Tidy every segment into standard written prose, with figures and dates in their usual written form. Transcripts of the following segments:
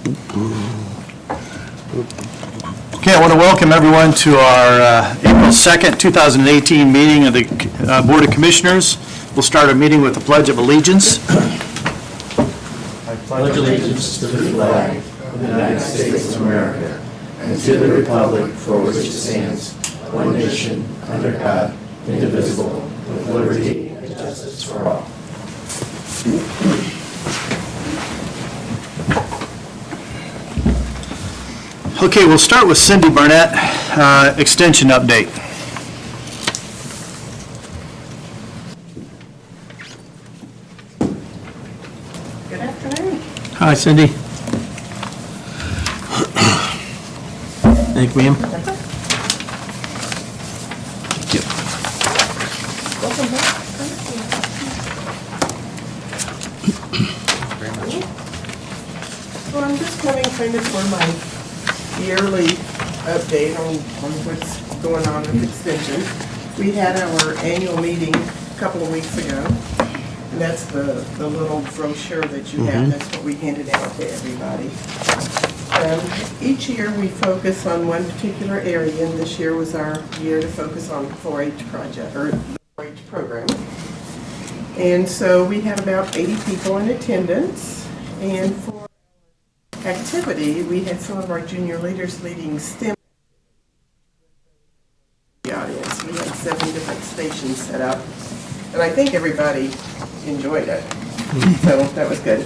Okay, I want to welcome everyone to our April 2nd, 2018 meeting of the Board of Commissioners. We'll start our meeting with the Pledge of Allegiance. I pledge allegiance to the flag of the United States of America and to the republic for which it stands, one nation, under God, indivisible, with liberty and justice for all. Okay, we'll start with Cindy Barnett, extension update. Good afternoon. Hi, Cindy. Thank you, ma'am. Thank you. Welcome back. Well, I'm just coming kind of for my yearly update on what's going on with Extension. We had our annual meeting a couple of weeks ago, and that's the little brochure that you have. That's what we handed out to everybody. Each year we focus on one particular area, and this year was our year to focus on 4-H project, or the 4-H program. And so we had about 80 people in attendance, and for activity, we had some of our junior leaders leading STEM. The audience, we had 7 different stations set up, and I think everybody enjoyed it, so that was good.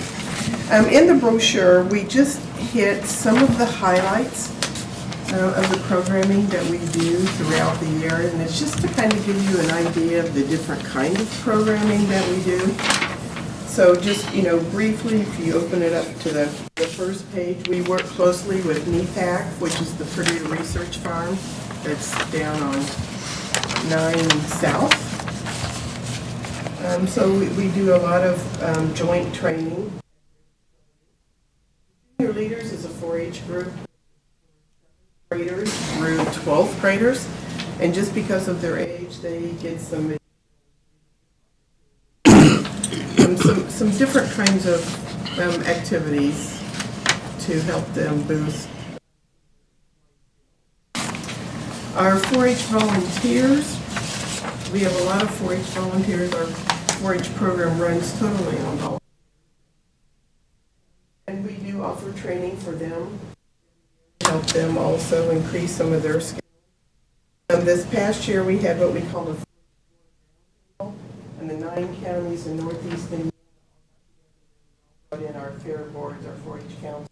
In the brochure, we just hit some of the highlights of the programming that we do throughout the year, and it's just to kind of give you an idea of the different kinds of programming that we do. So just, briefly, if you open it up to the first page, we work closely with NEPAC, which is the Purdue Research Farm that's down on 9 South. So we do a lot of joint training. Junior Leaders is a 4-H group, graders through 12th graders, and just because of their age, they get some different kinds of activities to help them boost. Our 4-H volunteers, we have a lot of 4-H volunteers. Our 4-H program runs totally on volunteers. And we do offer training for them, help them also increase some of their skills. This past year we had what we call the and the 9 counties in Northeast Indiana in our fair boards, our 4-H council,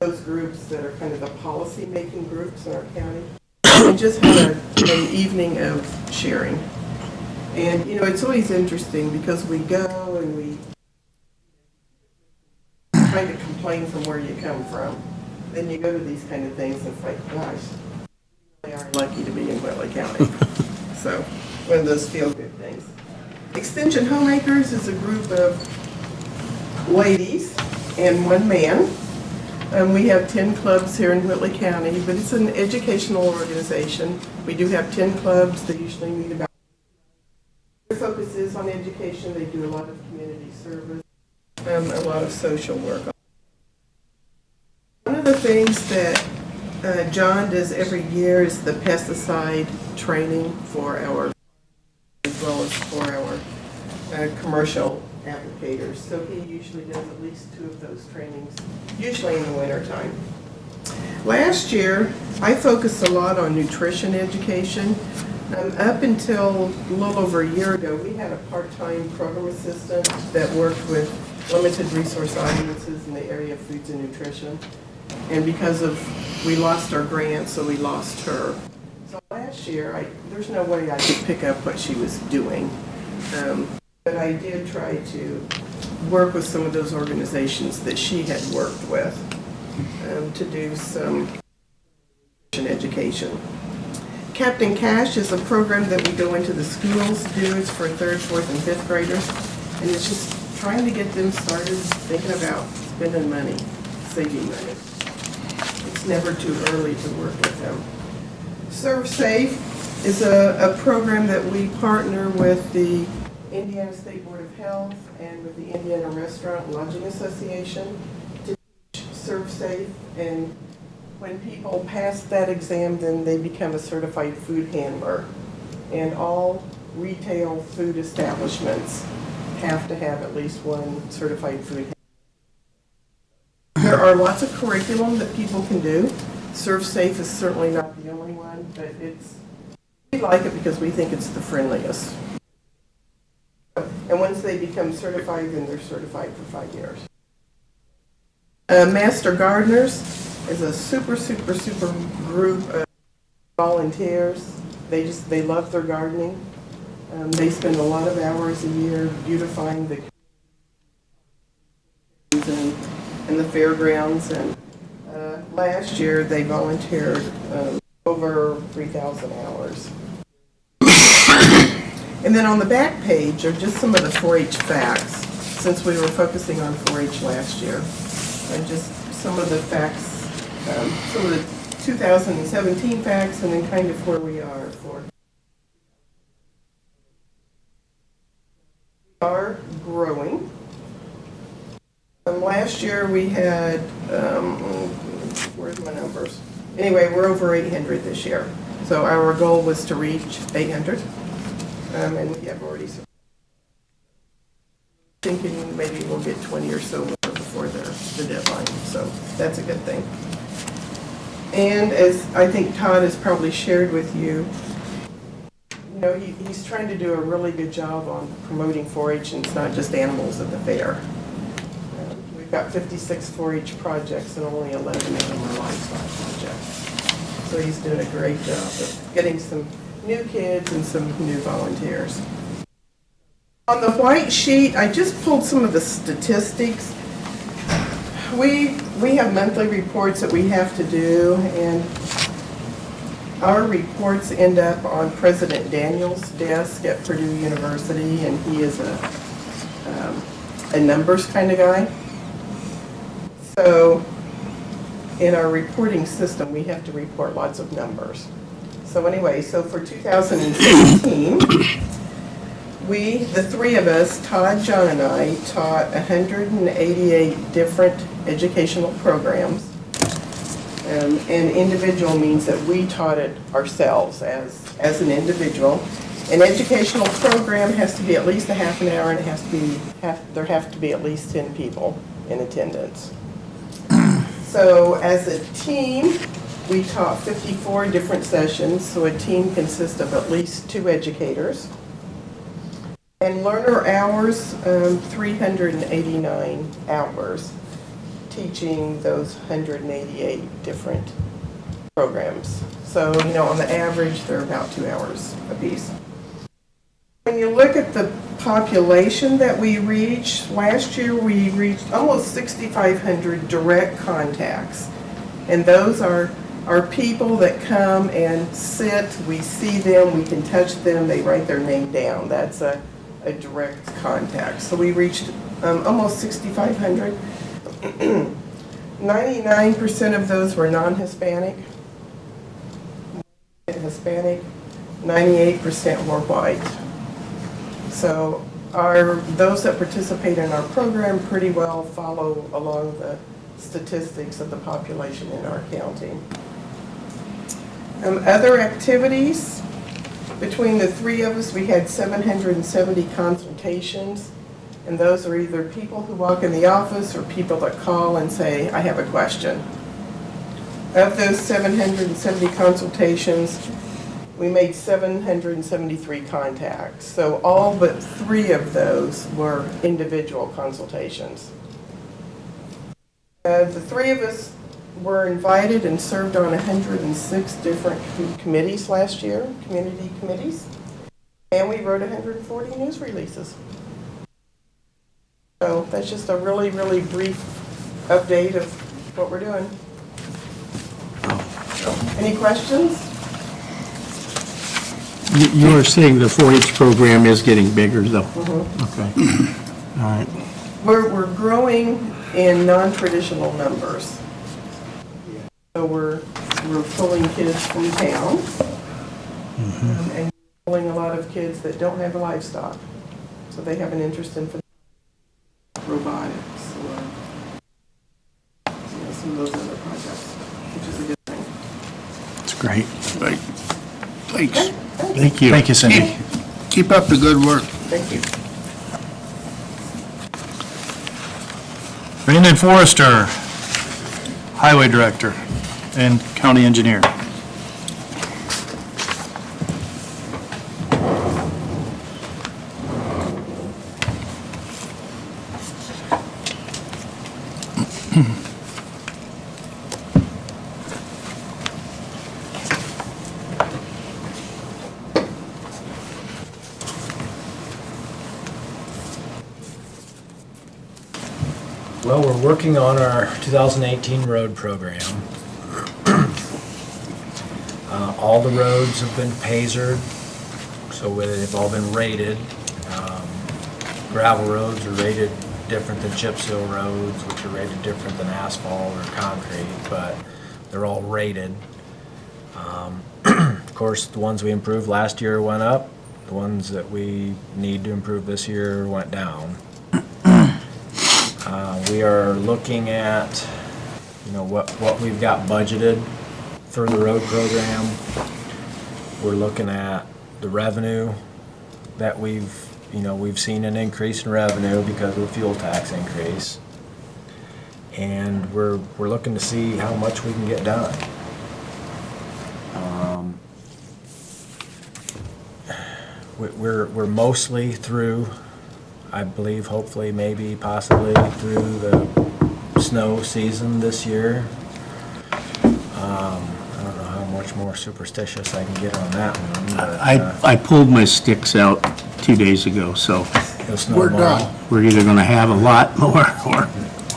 those groups that are kind of the policy-making groups in our county, and just had an evening of sharing. And, it's always interesting because we go and we kind of complain from where you come from. Then you go to these kind of things and it's like, gosh, we are lucky to be in Whitley County. So, one of those feel-good things. Extension Homemakers is a group of ladies and 1 man. We have 10 clubs here in Whitley County, but it's an educational organization. We do have 10 clubs. They usually meet about. Their focus is on education. They do a lot of community service, a lot of social work. One of the things that John does every year is the pesticide training for our, as well as for our commercial applicators. So he usually does at least 2 of those trainings, usually in the wintertime. Last year, I focused a lot on nutrition education. Up until a little over a year ago, we had a part-time program assistant that worked with limited resource audiences in the area of foods and nutrition. And because we lost our grant, so we lost her. So last year, there's no way I could pick up what she was doing. But I did try to work with some of those organizations that she had worked with to do some education. Captain Cash is a program that we go into the schools to do. It's for 3rd, 4th, and 5th graders. And it's just trying to get them started thinking about spending money, saving money. It's never too early to work with them. Serve Safe is a program that we partner with the Indiana State Board of Health and with the Indiana Restaurant and Lodging Association to teach serve safe, and when people pass that exam, then they become a certified food handler. And all retail food establishments have to have at least one certified food handler. There are lots of curriculum that people can do. Serve Safe is certainly not the only one, but we like it because we think it's the friendliest. And once they become certified, then they're certified for 5 years. Master Gardeners is a super group of volunteers. They love their gardening. They spend a lot of hours a year beautifying the and the fairgrounds. And last year they volunteered over 3,000 hours. And then on the back page are just some of the 4-H facts, since we were focusing on 4-H last year. And just some of the facts, some of the 2017 facts, and then kind of where we are for. We are growing. Last year we had, where's my numbers? Anyway, we're over 800 this year. So our goal was to reach 800. And we have already thinking maybe we'll get 20 or so more before the deadline. So that's a good thing. And as I think Todd has probably shared with you, he's trying to do a really good job on promoting 4-H, and it's not just animals at the fair. We've got 56 4-H projects, and only 11 of them are livestock projects. So he's doing a great job of getting some new kids and some new volunteers. On the white sheet, I just pulled some of the statistics. We have monthly reports that we have to do, and our reports end up on President Daniel's desk at Purdue University, and he is a numbers kind of guy. So in our reporting system, we have to report lots of numbers. So anyway, so for 2016, the three of us, Todd, John, and I, taught 188 different educational programs. And individual means that we taught it ourselves as an individual. An educational program has to be at least a half an hour, and there have to be at least 10 people in attendance. So as a team, we taught 54 different sessions, so a team consists of at least 2 educators. And learner hours, 389 hours, teaching those 188 different programs. So, on the average, they're about 2 hours apiece. When you look at the population that we reached, last year we reached almost 6,500 direct contacts. And those are people that come and sit, we see them, we can touch them, they write their name down. That's a direct contact. So we reached almost 6,500. 99% of those were non-Hispanic. Hispanic, 98% were white. So those that participate in our program pretty well follow along the statistics of the population in our county. Other activities, between the three of us, we had 770 consultations, and those are either people who walk in the office or people that call and say, I have a question. Of those 770 consultations, we made 773 contacts. So all but 3 of those were individual consultations. The 3 of us were invited and served on 106 different committees last year, community committees, and we wrote 140 news releases. So that's just a really, really brief update of what we're doing. Any questions? You were saying the 4-H program is getting bigger, though? Mm-hmm. Okay. All right. We're growing in non-traditional numbers. So we're pulling kids from town, and pulling a lot of kids that don't have livestock. So they have an interest in robotics or some of those other projects, which is a good thing. That's great. Right. Thanks. Thank you. Thank you, Cindy. Keep up the good work. Thank you. Brandon Forrester, Highway Director and County Engineer. Well, we're working on our 2018 road program. All the roads have been pazered, so they've all been rated. Gravel roads are rated different than chip seal roads, which are rated different than asphalt or concrete, but they're all rated. Of course, the ones we improved last year went up. The ones that we need to improve this year went down. We are looking at, what we've got budgeted for the road program. We're looking at the revenue that we've seen an increase in revenue because of the fuel tax increase. And we're looking to see how much we can get done. We're mostly through, I believe, hopefully, maybe, possibly through the snow season this year. I don't know how much more superstitious I can get on that one. But, I pulled my sticks out 2 days ago, so it'll snow we're tomorrow. done. We're either gonna have a lot more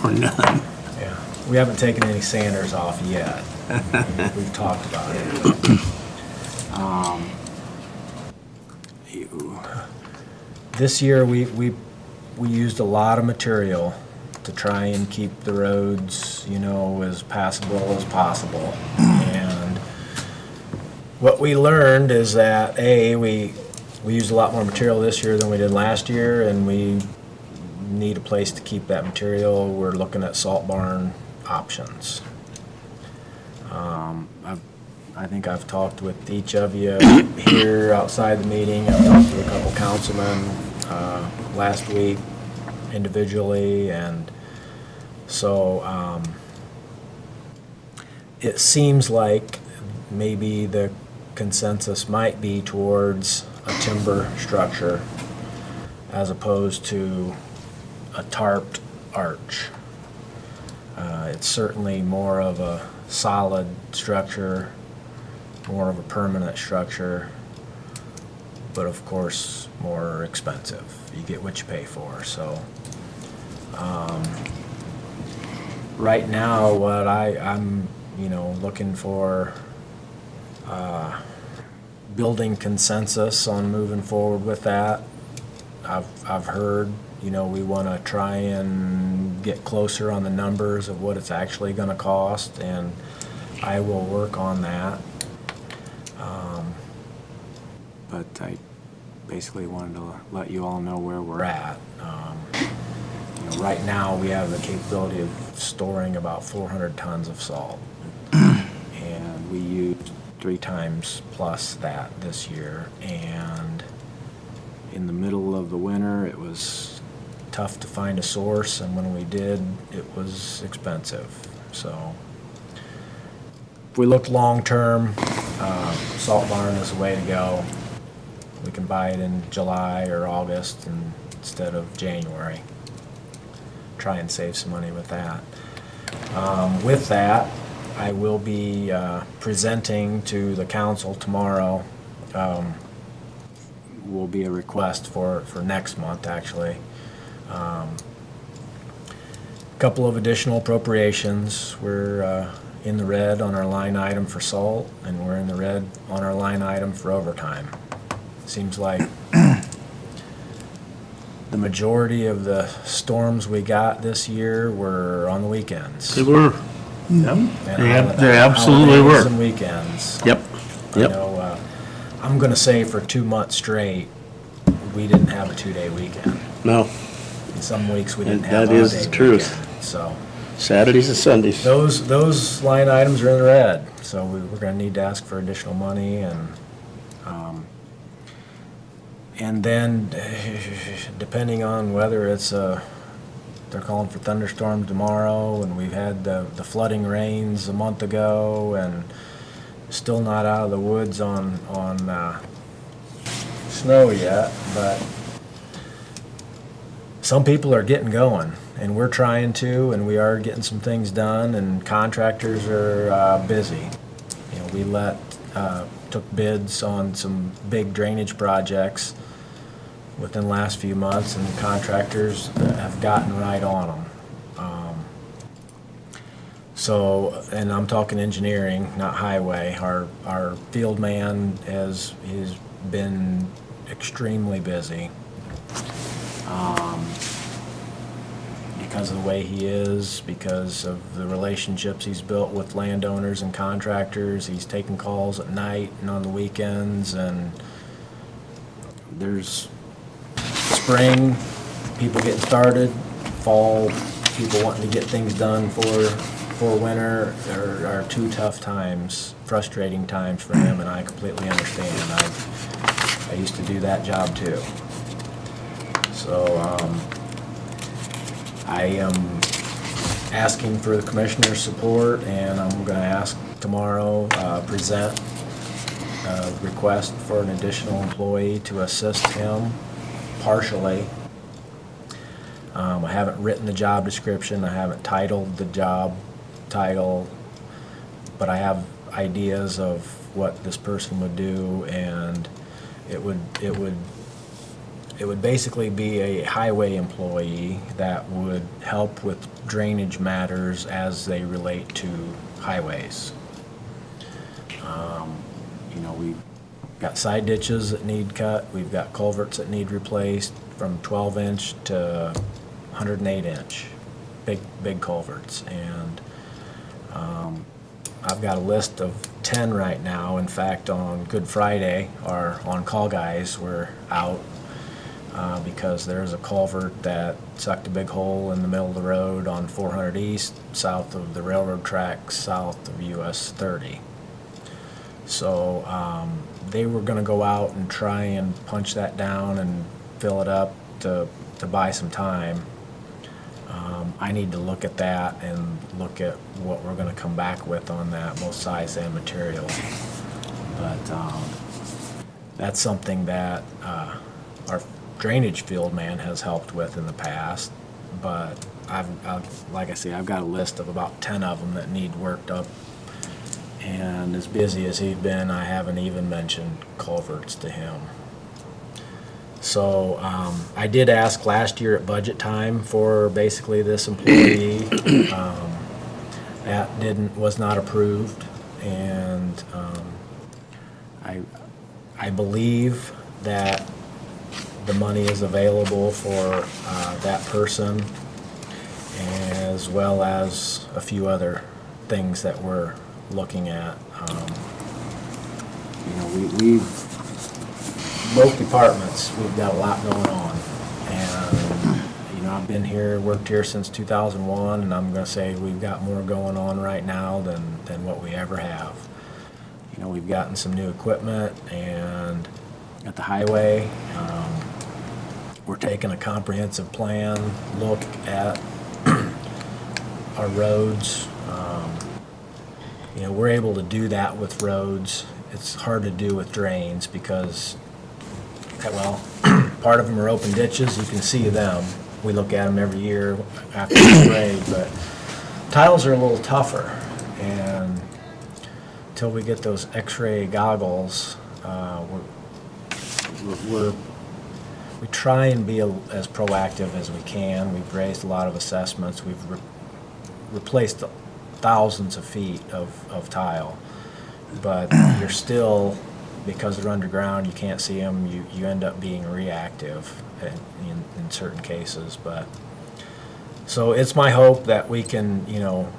or none. Yeah, we haven't taken any sanders off yet. We've talked about it. This year, we used a lot of material to try and keep the roads, as passable as possible. And what we learned is that, we used a lot more material this year than we did last year, and we need a place to keep that material. We're looking at salt barn options. I think I've talked with each of you here outside the meeting. I've talked to a couple councilmen last week individually, and so it seems like maybe the consensus might be towards a timber structure as opposed to a tarped arch. It's certainly more of a solid structure, more of a permanent structure, but of course more expensive. You get what you pay for. So right now what I'm looking for building consensus on moving forward with that. I've heard we want to try and get closer on the numbers of what it's actually going to cost, and I will work on that. But I basically wanted to let you all know where we're at. Right now we have the capability of storing about 400 tons of salt, and we used 3 times plus that this year. And in the middle of the winter, it was tough to find a source, and when we did, it was expensive. So if we look long-term, salt barn is the way to go. We can buy it in July or August instead of January. Try and save some money with that. With that, I will be presenting to the council tomorrow. Will be a request for next month, actually. Couple of additional appropriations. We're in the red on our line item for salt, and we're in the red on our line item for overtime. Seems like the majority of the storms we got this year were on the weekends. They were. Yep. And They absolutely holidays were. and weekends. Yep. I Yep. know, I'm gonna say for 2 months straight, we didn't have a 2-day weekend. No. In some weeks, we And didn't have that a is day the truth. weekend. So, Saturdays and Sundays. Those line items are in the red, so we're gonna need to ask for additional money and then depending on whether it's they're calling for thunderstorms tomorrow, and we've had the flooding rains a month ago, and still not out of the woods on snow yet, but some people are getting going, and we're trying to, and we are getting some things done, and contractors are busy. You know, we took bids on some big drainage projects within the last few months, and contractors have gotten right on them. And I'm talking engineering, not highway. Our field man he's been extremely busy because of the way he is, because of the relationships he's built with landowners and contractors. He's taking calls at night and on the weekends, and there's spring, people getting started, fall, people wanting to get things done for winter are two tough times, frustrating times for him, and I completely understand. I used to do that job too. So I am asking for the commissioner's support, and I'm going to ask tomorrow, present a request for an additional employee to assist him partially. I haven't written the job description, I haven't titled the job title, but I have ideas of what this person would do, and it would basically be a highway employee that would help with drainage matters as they relate to highways. You know, we've got side ditches that need cut, we've got culverts that need replaced from 12-inch to 108-inch, big culverts, and I've got a list of 10 right now. In fact, on Good Friday, our on-call guys were out because there's a culvert that sucked a big hole in the middle of the road on 400 East, south of the railroad tracks, south of US 30. So they were going to go out and try and punch that down and fill it up to buy some time. I need to look at that and look at what we're going to come back with on that, both size and material. But that's something that our drainage field man has helped with in the past. But like I say, I've got a list of about 10 of them that need worked up. And as busy as he's been, I haven't even mentioned culverts to him. So I did ask last year at budget time for basically this employee. That was not approved, and I believe that the money is available for that person, as well as a few other things that we're looking at. You know, we've both departments, we've got a lot going on, and you know, I've been here, worked here since 2001, and I'm going to say we've got more going on right now than what we ever have. You know, we've gotten some new equipment, and at the highway, we're taking a comprehensive plan look at our roads. You know, we're able to do that with roads. It's hard to do with drains because, well, part of them are open ditches. You can see them. We look at them every year after the grade, but tiles are a little tougher. And until we get those X-ray goggles, we try and be as proactive as we can. We've raised a lot of assessments. We've replaced thousands of feet of tile, but you're still, because they're underground, you can't see them, you end up being reactive in certain cases. But so it's my hope that we can, you know,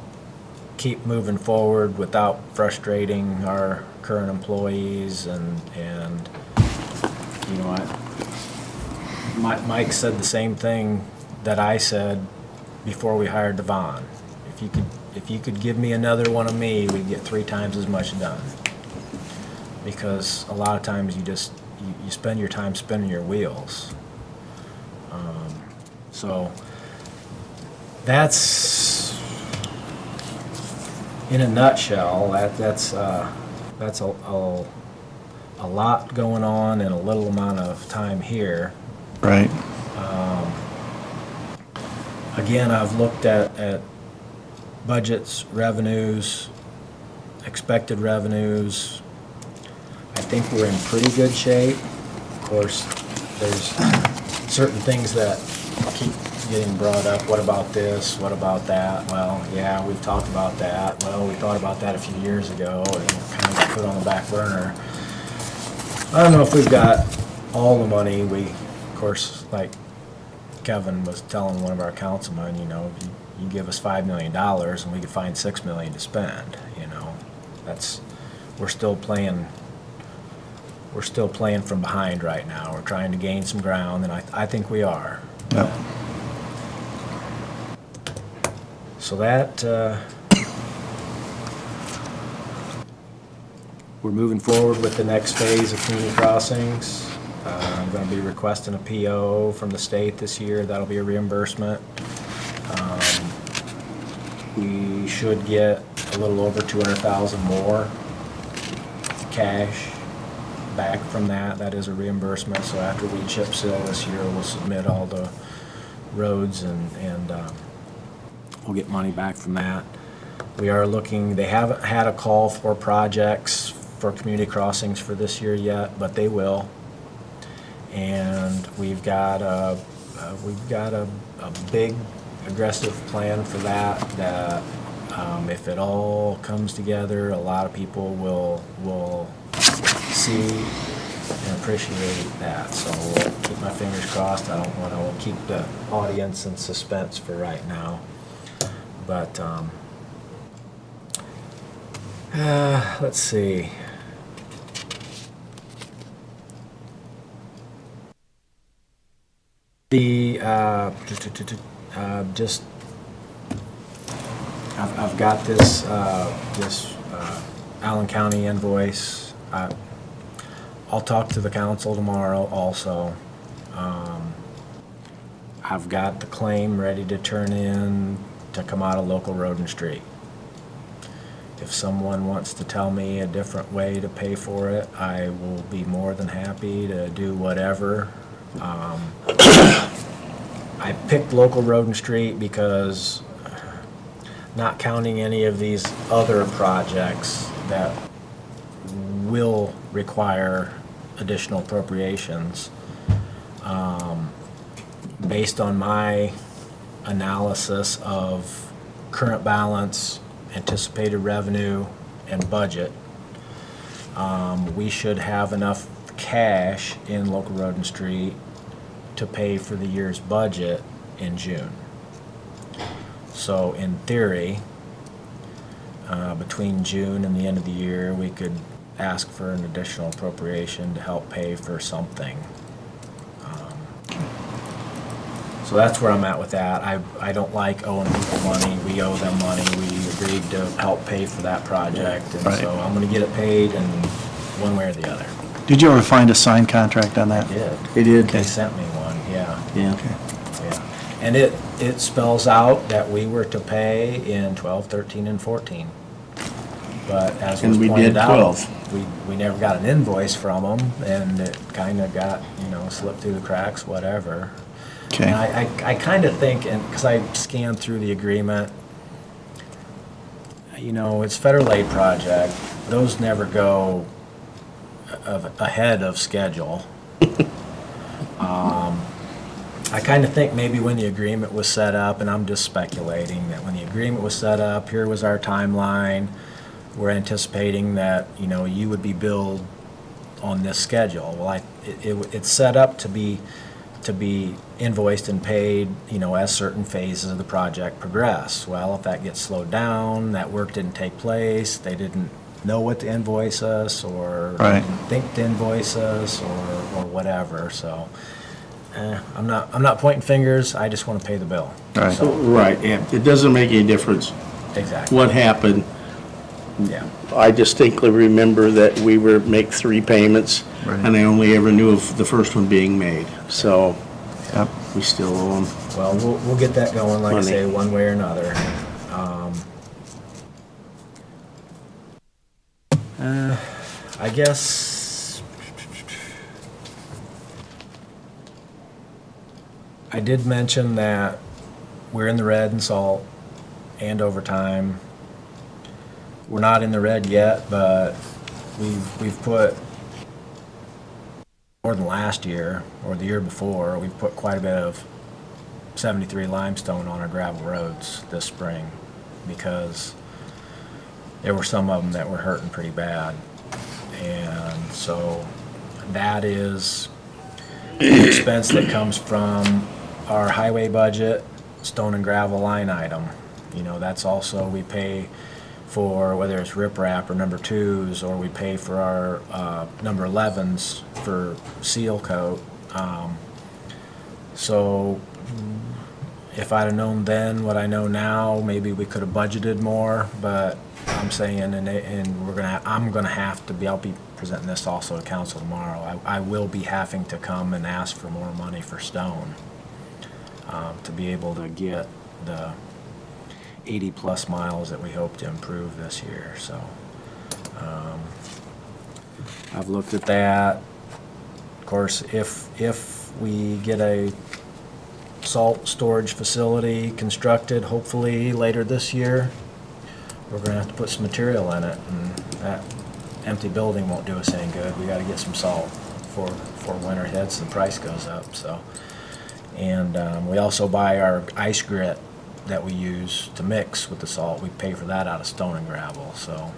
keep moving forward without frustrating our current employees, and you know, Mike said the same thing that I said before we hired Devon. if you could give me another one of me, we'd get 3 times as much done. Because a lot of times you spend your time spinning your wheels. So that's, in a nutshell, that's a lot going on in a little amount of time here. Right. Again, I've looked at budgets, revenues, expected revenues. I think we're in pretty good shape. Of course, there's certain things that keep getting brought up. What about this? What about that? Well, yeah, we've talked about that. Well, we thought about that a few years ago and kind of got put on the back burner. I don't know if we've got all the money. We, of course, like Kevin was telling one of our councilmen, you give us $5 million and we could find $6 million to spend, we're still playing from behind right now. We're trying to gain some ground, and I think we are. Yep. So that, we're moving forward with the next phase of community crossings. I'm going to be requesting a PO from the state this year. That'll be a reimbursement. We should get a little over 200,000 more cash back from that. That is a reimbursement. So after we chip seal this year, we'll submit all the roads and we'll get money back from that. We are looking, they haven't had a call for projects for community crossings for this year yet, but they will. And we've got a big aggressive plan for that if it all comes together, a lot of people will see and appreciate that. So we'll keep my fingers crossed. I don't want to keep the audience in suspense for right now. But let's see. The I've got this Allen County invoice. I'll talk to the council tomorrow also. I've got the claim ready to turn in to come out of local road and street. If someone wants to tell me a different way to pay for it, I will be more than happy to do whatever. I picked local road and street because, not counting any of these other projects that will require additional appropriations, based on my analysis of current balance, anticipated revenue, and budget, we should have enough cash in local road and street to pay for the year's budget in June. So in theory, between June and the end of the year, we could ask for an additional appropriation to help pay for something. So that's where I'm at with that. I don't like owing people money. We owe them money. We agreed to help pay for that project, and Right. so I'm going to get it paid in one way or the other. Did you ever find a signed contract on that? I did. They did. They sent me one, yeah. Yeah. Yeah. And it spells out that we were to pay in 12, 13, and 14. But as was And we pointed did out, 12. we never got an invoice from them, and it kind of got, slipped through the cracks, whatever. Okay. And I kind of think, and because I scanned through the agreement, it's federal aid project. Those never go ahead of schedule. I kind of think maybe when the agreement was set up, and I'm just speculating, that when the agreement was set up, here was our timeline. We're anticipating that, you would be billed on this schedule. Well, it's set up to be invoiced and paid, as certain phases of the project progress. Well, if that gets slowed down, that work didn't take place, they didn't know what to invoice us, or Right. didn't think to invoice us, or whatever. So I'm not pointing fingers, I just want to pay the bill. Right. So, Right, yeah, it doesn't make any difference exactly, what happened. yeah. I distinctly remember that we were make 3 payments, Right. and I only ever knew of the first one being made, so Yep. we still owe them. Well, we'll get that going, like I Money. say, one way or another. I guess I did mention that we're in the red in salt and overtime. We're not in the red yet, but we've put more than last year or the year before. We've put quite a bit of 73 limestone on our gravel roads this spring because there were some of them that were hurting pretty bad. And so that is the expense that comes from our highway budget, stone and gravel line item. You know, that's also, we pay for whether it's riprap or number 2s, or we pay for our number 11s for seal coat. So if I'd have known then what I know now, maybe we could have budgeted more, but I'm saying, I'm gonna have to be, I'll be presenting this also to council tomorrow. I will be having to come and ask for more money for stone to be able to get the 80-plus miles that we hope to improve this year, so. I've looked at that. Of course, if we get a salt storage facility constructed, hopefully later this year, we're gonna have to put some material in it, and that empty building won't do us any good. We gotta get some salt before winter hits, the price goes up, so. And we also buy our ice grit that we use to mix with the salt. We pay for that out of stone and gravel, so.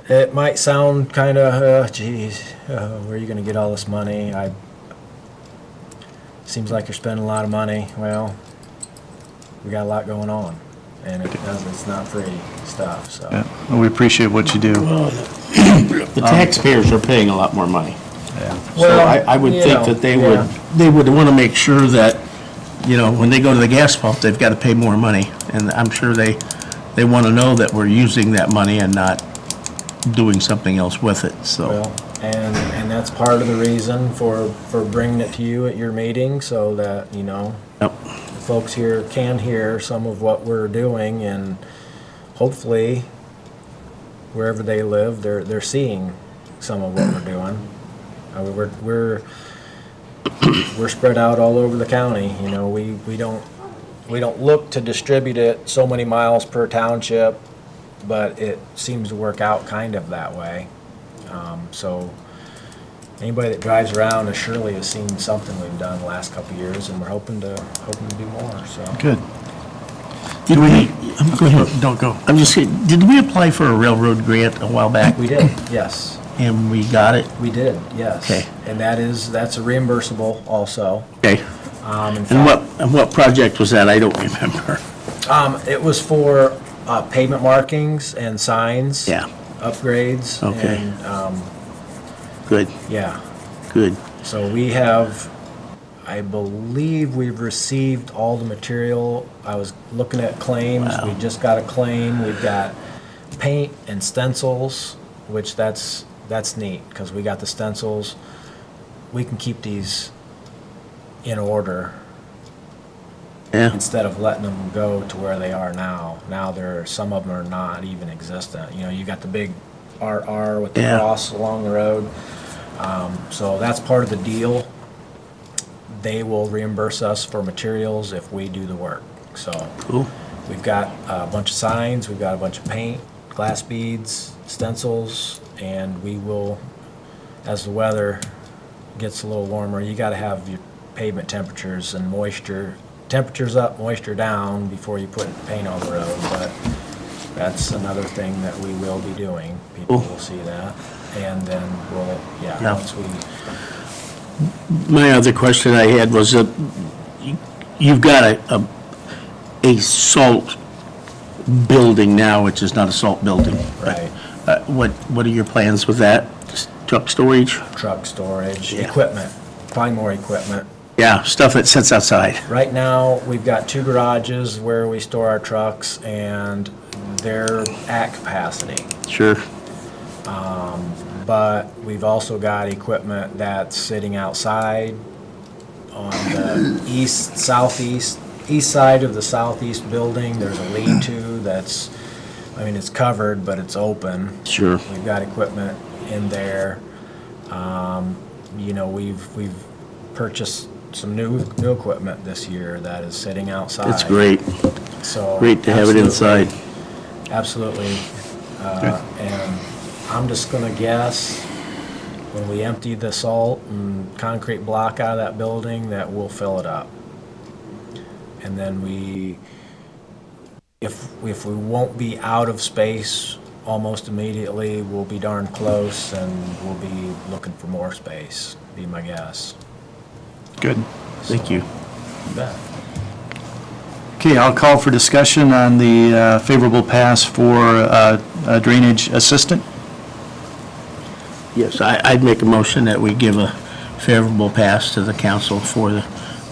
It might sound kind of, geez, where are you gonna get all this money? Seems like you're spending a lot of money. Well, we got a lot going on, and it's not free stuff, so. Yeah. Well, we appreciate what you do. The taxpayers are paying a lot more money. Yeah. So I would think that they would want to make sure that, you know, when they go to the gas pump, they've got to pay more money. And I'm sure they want to know that we're using that money and not doing something else with it, so. Well, and that's part of the reason for bringing it to you at your meeting, so that, you know, Yep. folks here can hear some of what we're doing, and hopefully, wherever they live, they're seeing some of what we're doing. I mean, we're spread out all over the county. You know, we don't look to distribute it so many miles per township, but it seems to work out kind of that way. So anybody that drives around surely has seen something we've done the last couple of years, and we're hoping to do more. So Good. Did we, go ahead, don't go. I'm just saying, did we apply for a railroad grant a while back? we did, yes. And we got it? We did, yes. Okay. And that's a reimbursable also. Okay. In And what project was that? I don't remember. It was for pavement markings and signs. Yeah. Upgrades. Okay. And, Good, yeah. good. So we have, I believe we've received all the material. I was looking at claims. Wow. We just got a claim. We've got paint and stencils, which that's neat, because we got the stencils. We can keep these in order Yeah, instead of letting them go to where they are now. Now some of them are not even existent. You know, you got the big RR with the Yeah. cross along the road. So that's part of the deal. They will reimburse us for materials if we do the work. So cool. we've got a bunch of signs, we've got a bunch of paint, glass beads, stencils, and we will, as the weather gets a little warmer, you gotta have your pavement temperatures and moisture, temperatures up, moisture down before you put paint on the road, but that's another thing that we will be doing. People Cool. will see that, and then we'll, Yeah. once we, My other question I had was, you've got a salt building now, which is not a salt building. right. What are your plans with that? Just to truck storage. truck storage, Yeah. equipment, probably more equipment. Yeah, stuff that sits outside. Right now, we've got 2 garages where we store our trucks, and they're at capacity. Sure. But we've also got equipment that's sitting outside on the east side of the southeast building. There's a lean-to that's, I mean, it's covered, but it's open. Sure. We've got equipment in there. You know, we've purchased some new equipment this year that is sitting outside. It's great. So Great to have it absolutely- inside. Absolutely. And I'm just gonna guess, when we empty the salt and concrete block out of that building, that we'll fill it up. And then if we won't be out of space almost immediately, we'll be darn close, and we'll be looking for more space, be my guess. Good. Thank you. You bet. Okay, I'll call for discussion on the favorable pass for a drainage assistant. Yes, I'd make a motion that we give a favorable pass to the council for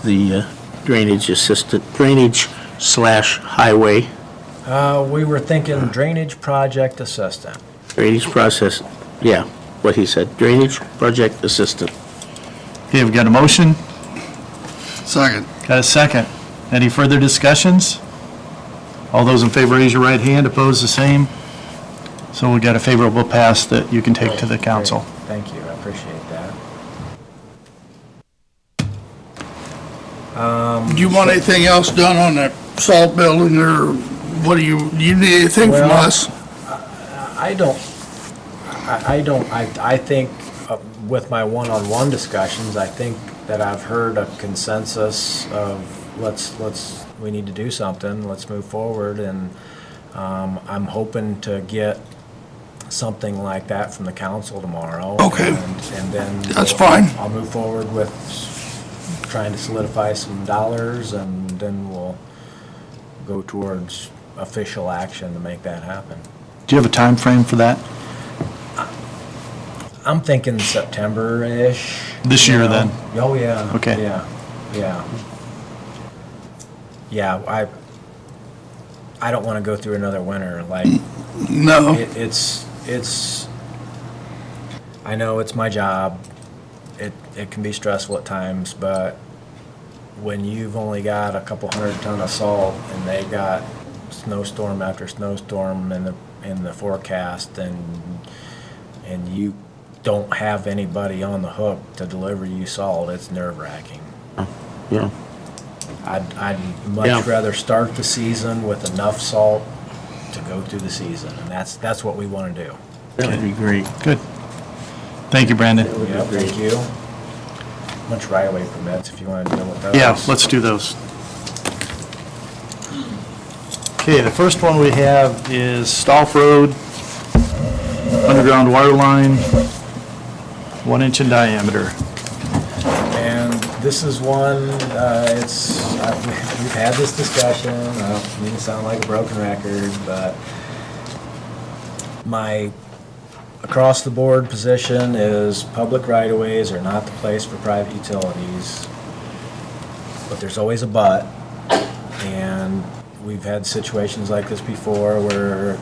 the drainage assistant, drainage/highway, We were thinking drainage project assistant. drainage process, yeah, what he said, drainage project assistant. Okay, we've got a motion, Second. got a second. Any further discussions? All those in favor, raise your right hand. Opposed, the same. So we got a favorable pass that you can take to the council. Great. Thank you, I appreciate that. Do you want anything else done on that salt building, or what do you need anything from Well, us? I think with my one-on-one discussions, I think that I've heard a consensus of we need to do something, let's move forward, and I'm hoping to get something like that from the council tomorrow. Okay. And then. That's fine. I'll move forward with trying to solidify some dollars, and then we'll go towards official action to make that happen. Do you have a time frame for that? I'm thinking September-ish. This you year, know? then? Oh, yeah. Okay. Yeah, yeah. Yeah, I don't want to go through another winter, like, No. it's, I know it's my job. It can be stressful at times, but when you've only got a couple 100 ton of salt and they got snowstorm after snowstorm in the forecast, and you don't have anybody on the hook to deliver you salt, it's nerve-wracking. Yeah, I'd Yeah. much rather start the season with enough salt to go through the season, and that's what we want to do. that would be great. Good. Thank you, Brandon. Yeah, thank you. Much right-of-way permits if you want to deal with those. Yeah, let's do those. Okay, the first one we have is Stolf Road, underground water line, 1 inch in diameter. And this is one, we've had this discussion, I don't mean to sound like a broken record, but my across-the-board position is public right-of-ways are not the place for private utilities, but there's always a but, and we've had situations like this before where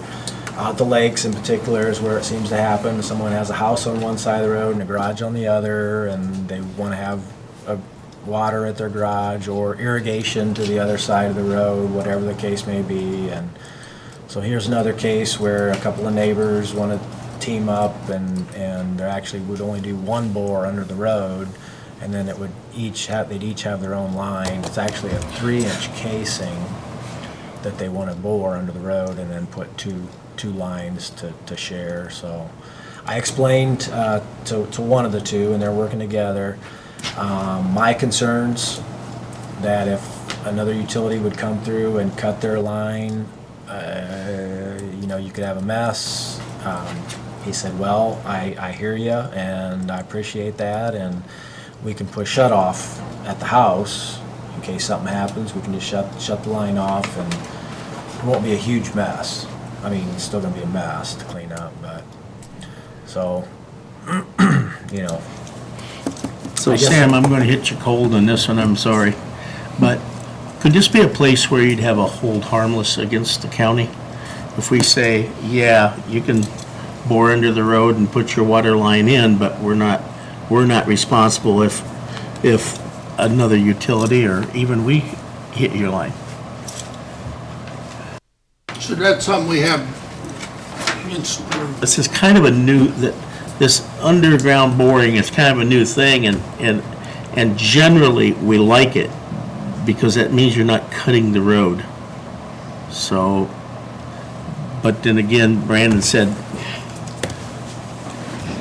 out the lakes in particular is where it seems to happen. Someone has a house on one side of the road and a garage on the other, and they want to have water at their garage or irrigation to the other side of the road, whatever the case may be. And so here's another case where a couple of neighbors want to team up, and they actually would only do one bore under the road, and then they'd each have their own line. It's actually a 3-inch casing that they want to bore under the road and then put two lines to share. So I explained to one of the two, and they're working together, my concerns that if another utility would come through and cut their line, you could have a mess. He said, well, I hear you, and I appreciate that, and we can put shut off at the house in case something happens. We can just shut the line off, and it won't be a huge mess. I mean, it's still gonna be a mess to clean up, but, so, you know, So I guess- Sam, I'm gonna hit you cold on this one, I'm sorry. But could this be a place where you'd have a hold harmless against the county? If we say, yeah, you can bore under the road and put your water line in, but we're not responsible if another utility or even we hit your line. So that's something we have, This is kind of a new, this underground boring is kind of a new thing, and generally, we like it, because that means you're not cutting the road. So, but then again, Brandon said,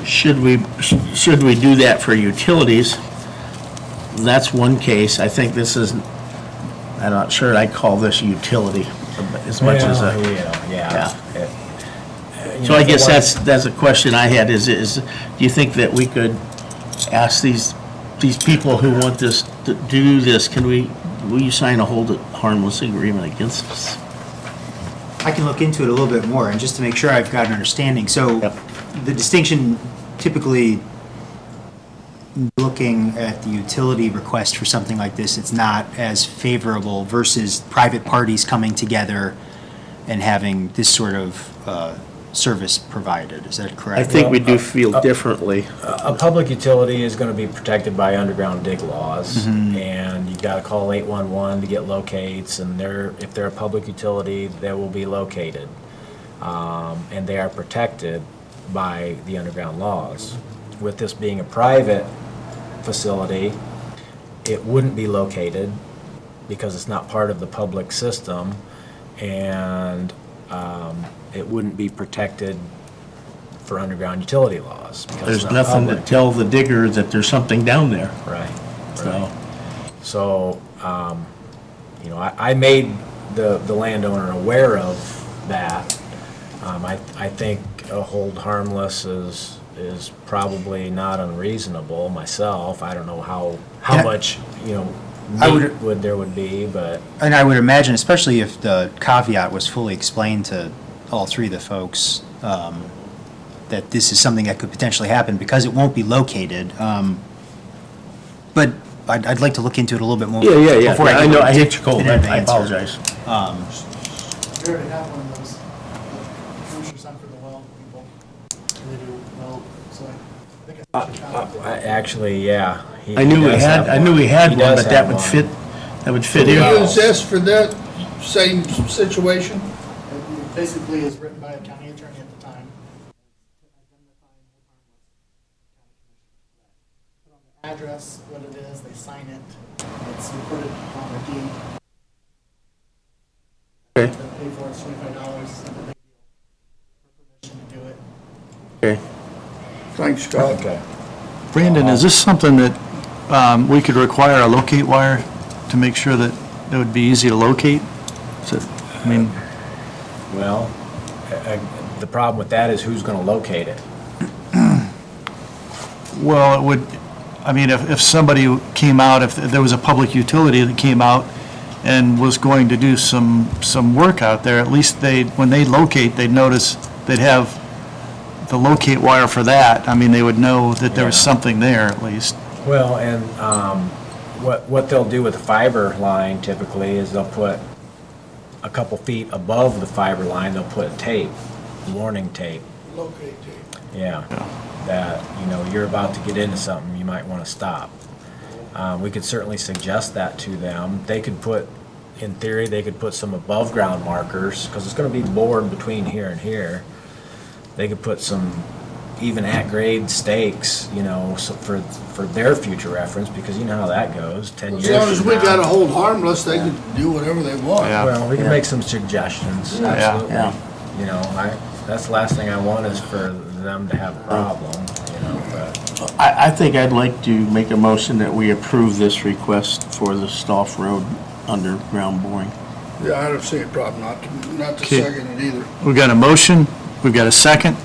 should we do that for utilities? That's one case. I think this is, I'm not sure I'd call this utility as much as well, a. you know, yeah. You So know, I if it guess was- that's a question I had, is do you think that we could ask these people who want this, to do this, will you sign a hold harmless agreement against us? I can look into it a little bit more, and just to make sure I've got an understanding. So Yep. the distinction, typically looking at the utility request for something like this, it's not as favorable versus private parties coming together and having this sort of service provided. Is that correct? I think we do feel differently. A public utility is gonna be protected by underground dig laws, and you gotta call 811 to get locates, and if they're a public utility, they will be located. And they are protected by the underground laws. With this being a private facility, it wouldn't be located because it's not part of the public system, and it wouldn't be protected for underground utility laws. because There's it's not nothing to public. tell the digger that there's something down there, Right. so. So, you know, I made the landowner aware of that. I think a hold harmless is probably not unreasonable myself. I don't know how Yeah. much, you know, I meat there would be, but, And I would imagine, especially if the caveat was fully explained to all three of the folks, that this is something that could potentially happen because it won't be locaed. But I'd like to look into it a little bit more. Yeah, before I give know, a I hit you cold, definitive I answer. apologize. We already have one of those, Forrester sent for the well people, and they do well, so I think I should I actually, yeah. I knew we does had, have I knew we had He one, does but that have would one. fit, that would fit we here. use this for that same situation? It basically is written by a county attorney at the time. Identifying hold harmless, county commission. Put on the address, what it is, they sign it, it's recorded on the deed. Okay. They pay for it's $25, it's not a big deal. For permission to do it. Okay. Thanks, Scott. Okay. Brandon, is this something that we could require a locate wire to make sure that it would be easy to locate? Is it, I mean, Well, the problem with that is who's gonna locate it? well, it would, I mean, if somebody came out, if there was a public utility that came out and was going to do some work out there, at least when they locate, they'd notice, they'd have the locate wire for that. I mean, they would know that there was Yeah. something there at least. Well, and what they'll do with the fiber line typically is they'll put a couple feet above the fiber line, they'll put tape, warning tape. Locate tape. Yeah, that, you know, you're about to get into something, you might want to stop. We could certainly suggest that to them. They could put, in theory, they could put some above-ground markers, because it's going to be bored between here and here. They could put some even at-grade stakes, you know, so for their future reference, because you know how that goes, 10 years As long as from we now. got to hold harmless, they can do whatever they want. Yeah. Well, we can make some suggestions, absolutely. Yeah. You know, that's the last thing I want is for them to have a problem, you know, but. I think I'd like to make a motion that we approve this request for the Stoff Road underground boring. Yeah, I don't see a problem not to Okay. second it either. We've got a motion, we've got a second.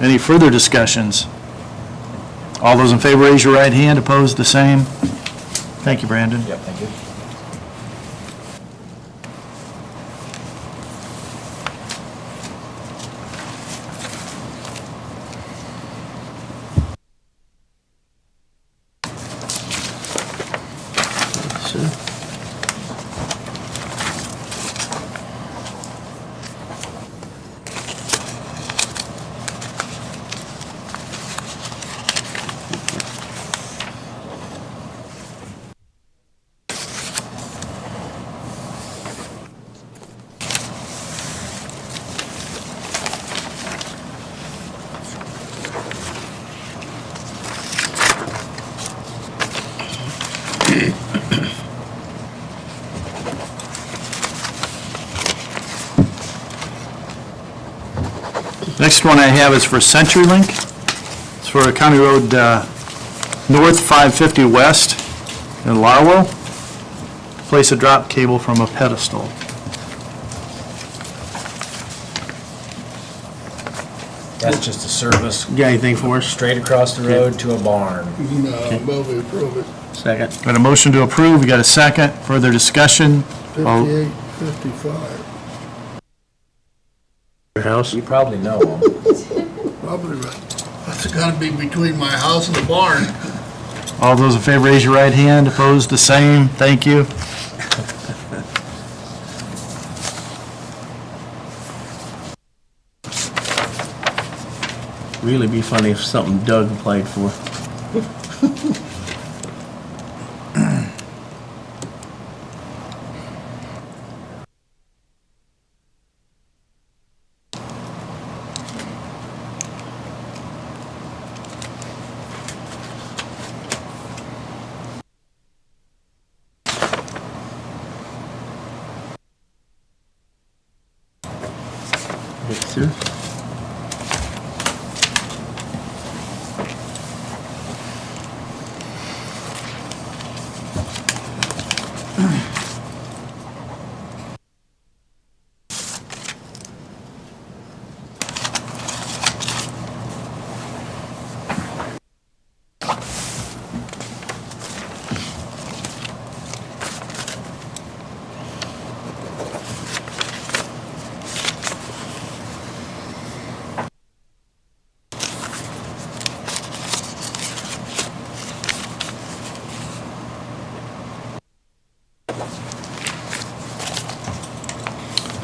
Any further discussions? All those in favor, raise your right hand. Opposed, the same. Thank you, Brandon. Yep, thank you. Next one I have is for CenturyLink. It's for County Road North 550 West in Larwell. Place a drop cable from a pedestal. That's just a service You got anything for us? straight across the road to a barn. No, move we approve it. Second. Got a motion to approve, we got a second, further discussion. All- 58, 55. Your house? You probably know them. Probably right. That's gotta be between my house and the barn. All those in favor, raise your right hand, opposed, the same, thank you. Really be funny if something Doug applied for. Victor?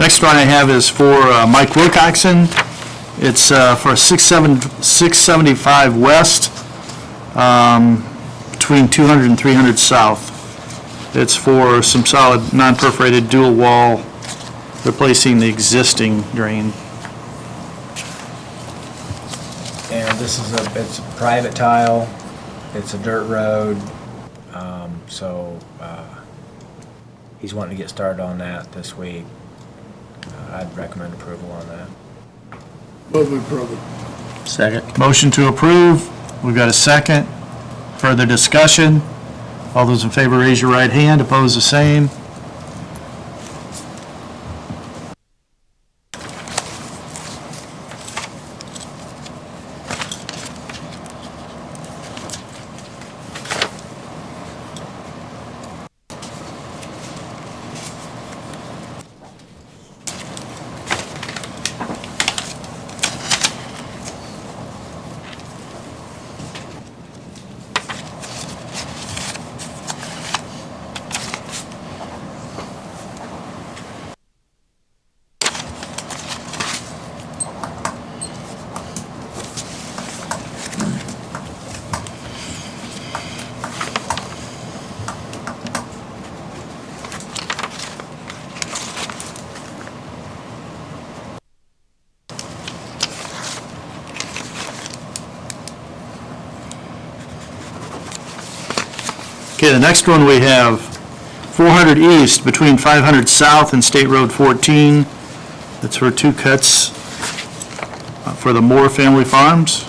Next one I have is for Mike Wilcoxon. It's for 675 West, between 200 and 300 South. It's for some solid non-perforated dual wall, replacing the existing drain. And this is it's a private tile, it's a dirt road, so he's wanting to get started on that this week. I'd recommend approval on that. Move we approve it. Second. Motion to approve, we've got a second. Further discussion. All those in favor, raise your right hand, opposed, the same. Okay, the next one we have 400 East between 500 South and State Road 14. That's for two cuts for the Moore Family Farms.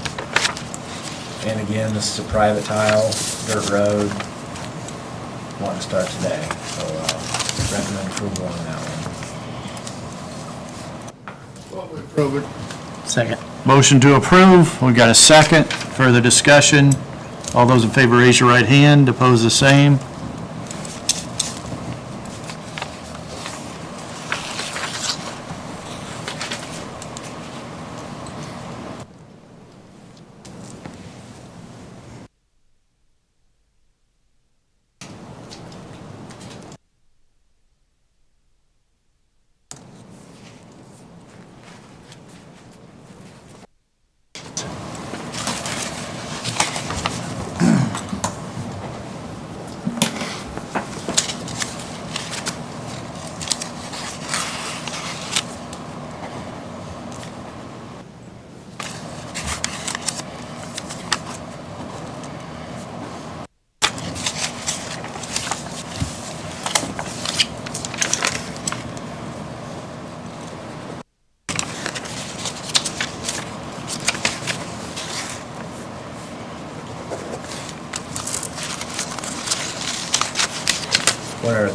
And again, this is a private tile, dirt road, wanting to start today, so recommend approval on that one. Move we approve it. Second. Motion to approve, we got a second. Further discussion. All those in favor, raise your right hand, opposed, the same.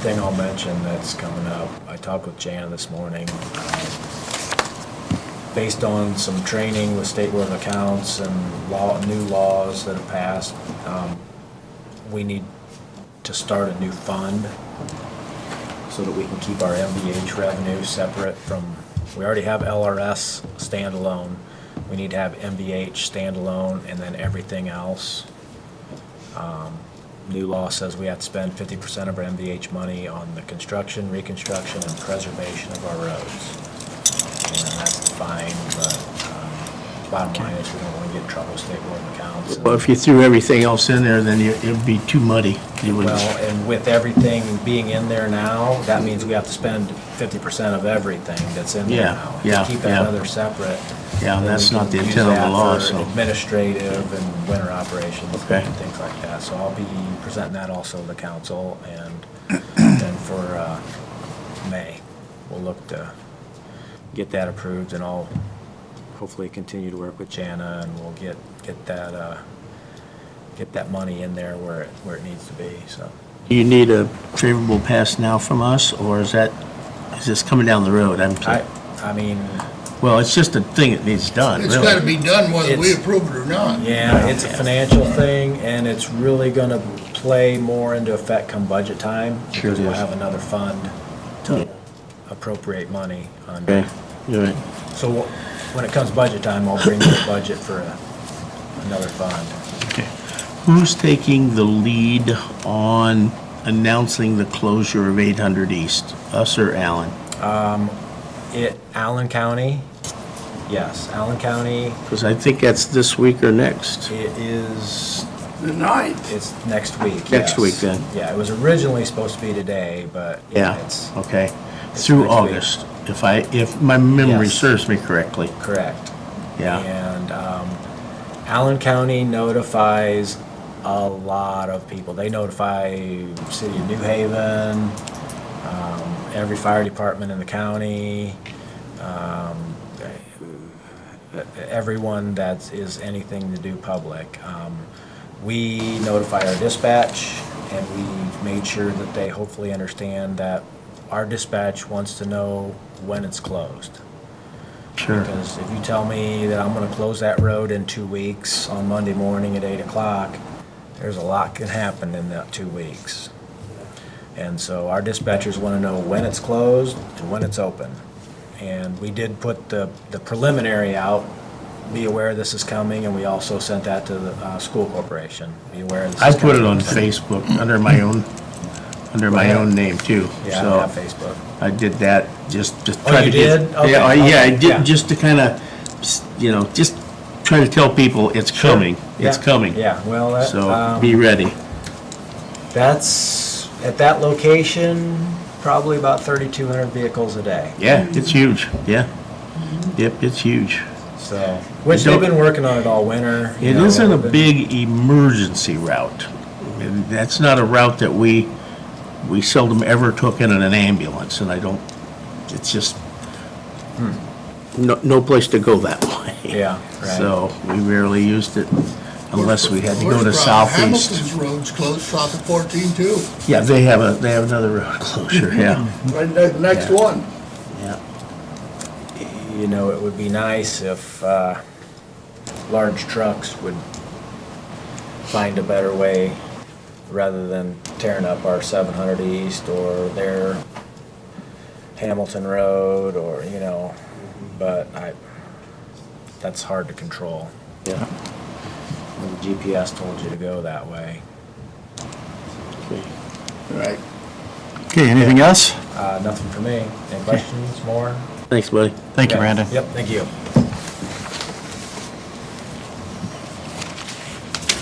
thing I'll mention that's coming up, I talked with Jana this morning. Based on some training with State Board of Accounts and new laws that have passed, we need to start a new fund so that we can keep our MVH revenue separate from, we already have LRS standalone. We need to have MVH standalone and then everything else. New law says we have to spend 50% of our MVH money on the construction, reconstruction, and preservation of our roads. And that's fine, but bottom line is we don't want to get in trouble with State Board of Accounts. Well, if you threw everything else in there, then it'd be too muddy. You wouldn't- Well, and with everything being in there now, that means we have to spend 50% of everything that's in there Yeah, now. yeah, To keep that yeah. other separate. Yeah, then that's we not can the use intent of the that law, for so. Administrative and winter operations Okay. and things like that. So I'll be presenting that also to the council, and then for May, we'll look to get that approved, and I'll hopefully continue to work with Jana, and we'll get that money in there where it needs to be, so. Do you need a favorable pass now from us, or is this coming down the road? I mean, Well, it's just a thing that needs done, It's really. gotta be done whether we It's- approve it or not. yeah, it's a financial thing, and it's really gonna play more into effect come budget time. Sure it Because we'll is. have another fund to appropriate money under. Okay, you're right. So when it comes budget time, I'll bring you a budget for another fund. Okay. Who's taking the lead on announcing the closure of 800 East? Us or Allen? Allen County, yes, Allen County, Because I think that's this week or next. it is, The ninth. it's next week, Next yes. week, then. Yeah, it was originally supposed to be today, but Yeah, it's okay. it's Through next week. August, if my memory Yes. serves me correctly. correct. Yeah. And Allen County notifies a lot of people. They notify City of New Haven, every fire department in the county, everyone that is anything to do public. We notify our dispatch, and we've made sure that they hopefully understand that our dispatch wants to know when it's closed. Sure. Because if you tell me that I'm gonna close that road in 2 weeks on Monday morning at 8 o'clock, there's a lot can happen in that 2 weeks. And so our dispatchers wanna know when it's closed and when it's open. And we did put the preliminary out, be aware this is coming, and we also sent that to the school corporation, be aware this is I coming. put it on Facebook under my own name too. Yeah, I So have Facebook. I did that just Oh, try you to get. did? Okay, Yeah, I okay, yeah. did, just to kind of, just try to tell people it's coming. It's Yeah, coming. Yeah, well, that, So be ready. that's, at that location, probably about 3,200 vehicles a day. Yeah, it's huge. Yeah. Yep, it's huge. So, which they've been working on it all winter. you It know, isn't a they've been- big emergency route. And that's not a route that we seldom ever took in an ambulance, and I don't, it's just, no place to go that way. Yeah, right. So we rarely used it unless we had to go to Where's Brown? southeast. Hamilton's road's closed south of 14 too. Yeah, they have another road closure, yeah. Right, the next Yeah. one. Yeah. You know, it would be nice if large trucks would find a better way rather than tearing up our 700 East or their Hamilton Road or, but that's hard to control. Yeah. When the GPS told you to go that way. Right. Okay, anything else? Nothing for me. Any questions, more? Thanks, buddy. Thank you, Okay. Brandon. Yep, thank you.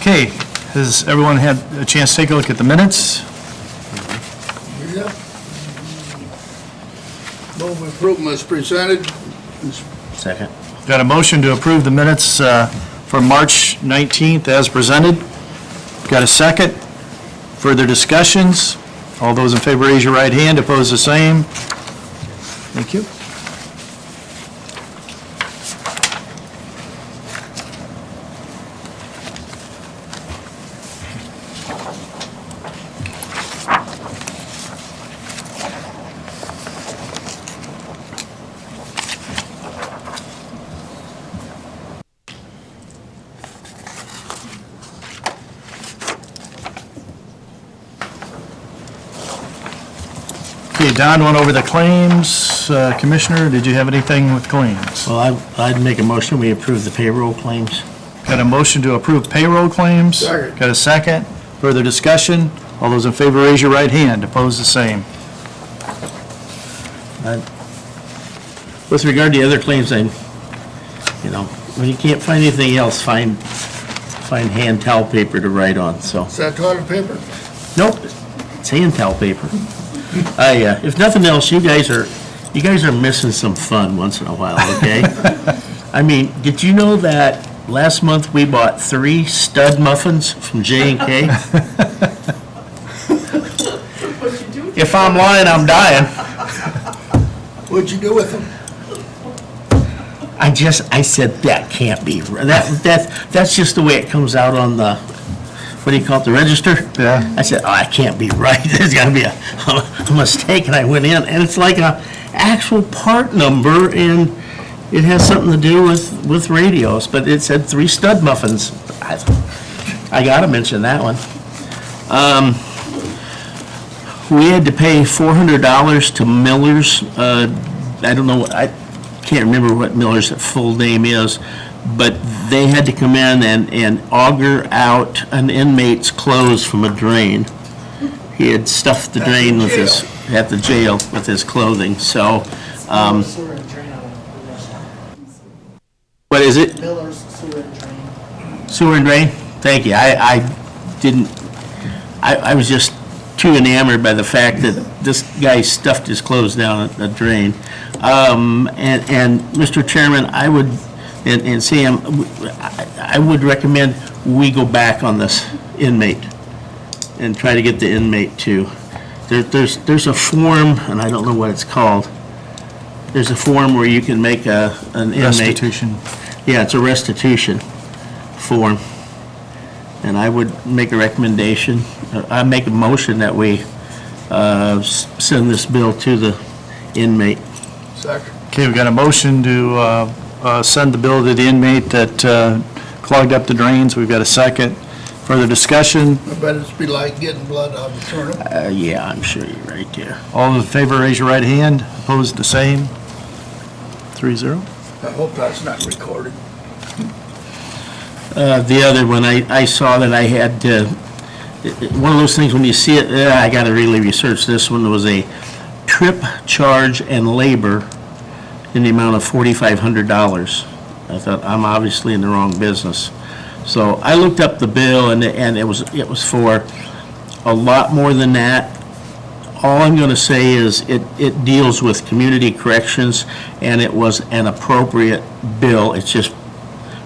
Okay, has everyone had a chance to take a look at the minutes? Yep. Move improvement is presented. Second. Got a motion to approve the minutes for March 19th as presented. Got a second? Further discussions? All those in favor, raise your right hand. Opposed, the same. Thank you. Okay, Don went over the claims. Commissioner, did you have anything with claims? Well, I'd make a motion, we approve the payroll claims. Got a motion to approve payroll claims? Second. Got a second? Further discussion? All those in favor, raise your right hand. Opposed, the same. With regard to the other claims, when you can't find anything else, find hand towel paper to write on, so. Is that toilet paper? Nope, it's hand towel paper. If nothing else, you guys are missing some fun once in a while, okay? I mean, did you know that last month we bought 3 stud muffins from J&K? If I'm lying, I'm dying. What'd you do with them? I said, that can't be, that's just the way it comes out on the, what do you call it, the register? Yeah. I said, oh, that can't be right, there's gotta be a mistake, and I went in, and it's like a actual part number, and it has something to do with radios, but it said 3 stud muffins. I gotta mention that one. We had to pay $400 to Miller's, I don't know, I can't remember what Miller's full name is, but they had to come in and auger out an inmate's clothes from a drain. He had stuffed the drain with his, at the jail with his clothing, so, Sewer and drain on it. what is it? Miller's sewer and drain. Sewer and drain? Thank you. I didn't, I was just too enamored by the fact that this guy stuffed his clothes down a drain. And Mr. Chairman, I would, and Sam, I would recommend we go back on this inmate and try to get the inmate to, there's a form, and I don't know what it's called. There's a form where you can make an inmate. Restitution. Yeah, it's a restitution form. And I would make a recommendation, I make a motion that we send this bill to the inmate. Second. Okay, we got a motion to send the bill to the inmate that clogged up the drains. We've got a second. Further discussion? I bet it's be like getting blood out of the turnip. Yeah, I'm sure you're right there. All in favor, raise your right hand. Opposed, the same. 3-0. I hope that's not recorded. The other one, I saw that I had, one of those things when you see it, I gotta really research this one, was a trip, charge, and labor in the amount of $4,500. I thought, I'm obviously in the wrong business. So I looked up the bill, and it was for a lot more than that. All I'm gonna say is it deals with community corrections, and it was an appropriate bill. It's just,